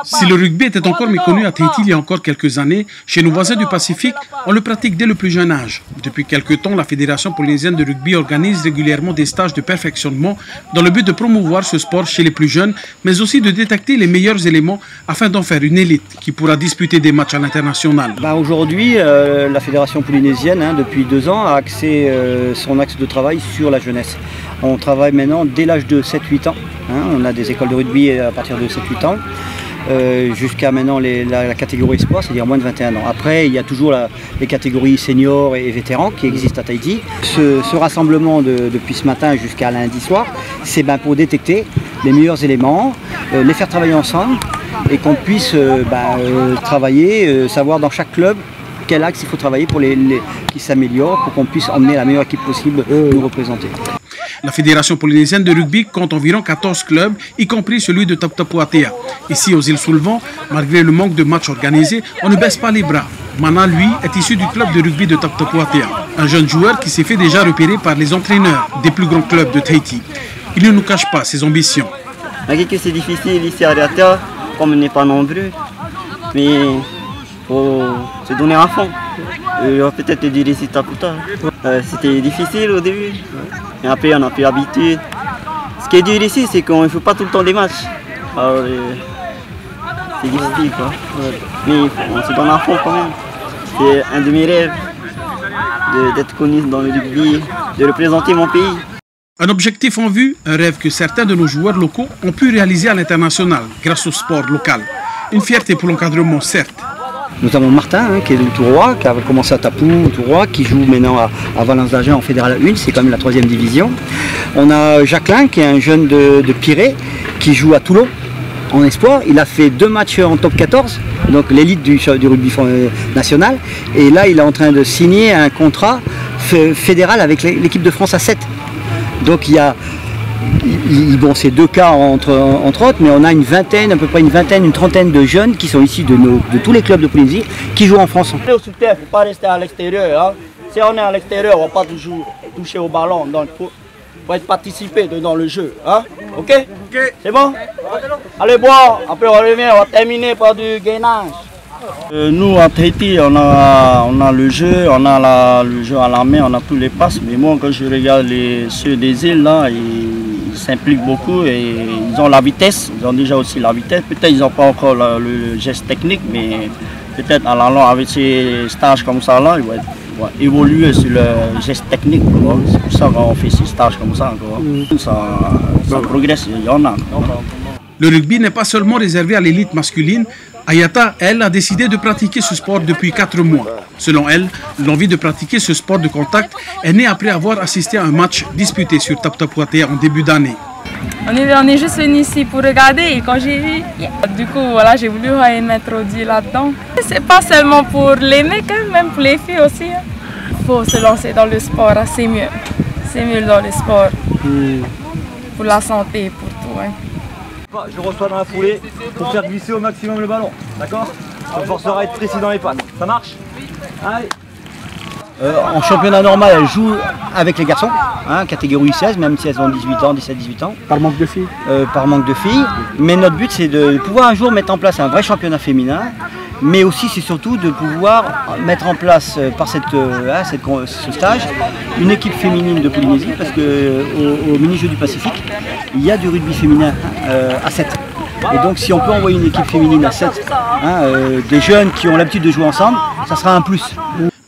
Si le rugby était encore méconnu à Tahiti il y a encore quelques années, chez nos voisins du Pacifique, on le pratique dès le plus jeune âge. Depuis quelques temps, la Fédération polynésienne de rugby organise régulièrement des stages de perfectionnement dans le but de promouvoir ce sport chez les plus jeunes, mais aussi de détecter les meilleurs éléments afin d'en faire une élite qui pourra disputer des matchs à l'international. Aujourd'hui, la Fédération polynésienne, depuis 2 ans, a axé son axe de travail sur la jeunesse. On travaille maintenant dès l'âge de 7-8 ans. On a des écoles de rugby à partir de 7-8 ans. Jusqu'à maintenant la catégorie espoir, c'est-à-dire moins de 21 ans. Après, il y a toujours les catégories seniors et vétérans qui existent à Tahiti. Ce rassemblement depuis ce matin jusqu'à lundi soir, c'est pour détecter les meilleurs éléments, les faire travailler ensemble et qu'on puisse travailler, savoir dans chaque club quel axe il faut travailler pour qu'ils s'améliorent, pour qu'on puisse emmener la meilleure équipe possible nous représenter. La Fédération polynésienne de rugby compte environ 14 clubs, y compris celui de Taputapuatea. Ici, aux îles Sous-le-Vent, malgré le manque de matchs organisés, on ne baisse pas les bras. Mana, lui, est issu du club de rugby de Taputapuatea. Un jeune joueur qui s'est fait déjà repérer par les entraîneurs des plus grands clubs de Tahiti. Il ne nous cache pas ses ambitions. Malgré que c'est difficile ici à Rata, comme on n'est pas nombreux, mais il faut se donner à fond. Peut-être du résultat plus tard. C'était difficile au début, et après on a pris l'habitude. Ce qui est dur ici, c'est qu'on ne joue pas tout le temps des matchs. C'est difficile quoi. Mais on se donne à fond quand même. C'est un de mes rêves d'être connu dans le rugby, de représenter mon pays. Un objectif en vue, un rêve que certains de nos joueurs locaux ont pu réaliser à l'international grâce au sport local. Une fierté pour l'encadrement, certes. Nous avons Martin, qui est de Touroua, qui a commencé à Tapou, Touroua, qui joue maintenant à Valence d'Agen en Fédéral 1, c'est quand même la 3e division. On a Jacqueline, qui est un jeune de Pirée, qui joue à Toulon en espoir. Il a fait 2 matchs en top 14, donc l'élite du rugby national. Et là, il est en train de signer un contrat fédéral avec l'équipe de France à 7. Donc il y a... c'est 2 cas entre autres, mais on a une vingtaine, à peu près une trentaine de jeunes qui sont ici de tous les clubs de Polynésie qui jouent en France. Il ne faut pas rester à l'extérieur. Si on est à l'extérieur, on ne va pas toujours toucher au ballon. Donc il faut participer dans le jeu. Ok? C'est bon? Allez boire, après on revient, on va terminer par du gainage. Nous à Tahiti, on a le jeu, on a le jeu à la main, on a tous les passes. Mais moi quand je regarde ceux des îles là, ils s'impliquent beaucoup et ils ont la vitesse, ils ont déjà aussi la vitesse. Peut-être ils n'ont pas encore le geste technique, mais peut-être en allant avec ces stages comme ça là, ils vont évoluer sur le geste technique. C'est pour ça qu'on fait ces stages comme ça. Ça progresse, il y en a. Le rugby n'est pas seulement réservé à l'élite masculine. Ayata, elle, a décidé de pratiquer ce sport depuis 4 mois. Selon elle, l'envie de pratiquer ce sport de contact est née après avoir assisté à un match disputé sur Taputapuatea en début d'année. On est juste venu ici pour regarder et quand j'ai vu, du coup voilà, j'ai voulu m'introduire là-dedans. C'est pas seulement pour les mecs, même pour les filles aussi. Il faut se lancer dans le sport, c'est mieux. C'est mieux dans le sport. Pour la santé, pour tout. Je reçois dans la foulée pour faire glisser au maximum le ballon, d'accord? Ça forcera à être précis dans les passes. Ça marche? Allez. En championnat normal, elle joue avec les garçons, catégorie 16, même si elles ont 18 ans, 17-18 ans. Par manque de filles? Par manque de filles. Mais notre but, c'est de pouvoir un jour mettre en place un vrai championnat féminin. Mais aussi, c'est surtout de pouvoir mettre en place, par ce stage, une équipe féminine de Polynésie, parce qu'au mini-jeux du Pacifique, il y a du rugby féminin à 7. Et donc, si on peut envoyer une équipe féminine à 7, des jeunes qui ont l'habitude de jouer ensemble, ça sera un plus.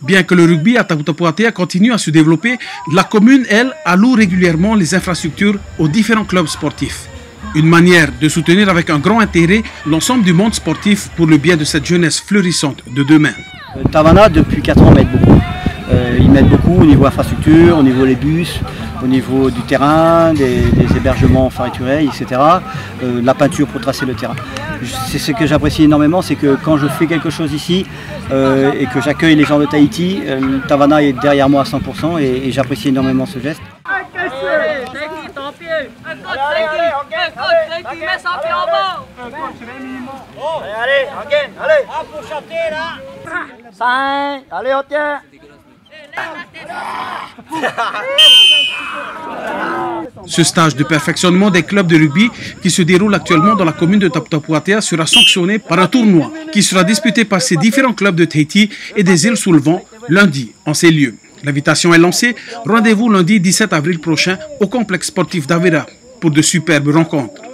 Bien que le rugby à Taputapuatea continue à se développer, la commune, elle, alloue régulièrement les infrastructures aux différents clubs sportifs. Une manière de soutenir avec un grand intérêt l'ensemble du monde sportif pour le bien de cette jeunesse fleurissante de demain. Tavana, depuis 4 ans, m'aide beaucoup. Ils m'aident beaucoup au niveau infrastructure, au niveau des bus, au niveau du terrain, des hébergements faritureils, etc. La peinture pour tracer le terrain. C'est ce que j'apprécie énormément, c'est que quand je fais quelque chose ici et que j'accueille les gens de Tahiti, Tavana est derrière moi à 100% et j'apprécie énormément ce geste. Allez, on tient. Ce stage de perfectionnement des clubs de rugby qui se déroule actuellement dans la commune de Taputapuatea sera sanctionné par un tournoi qui sera disputé par ces différents clubs de Tahiti et des îles sous le vent lundi en ces lieux. L'invitation est lancée. Rendez-vous lundi 17 avril prochain au complexe sportif d'Avera pour de superbes rencontres.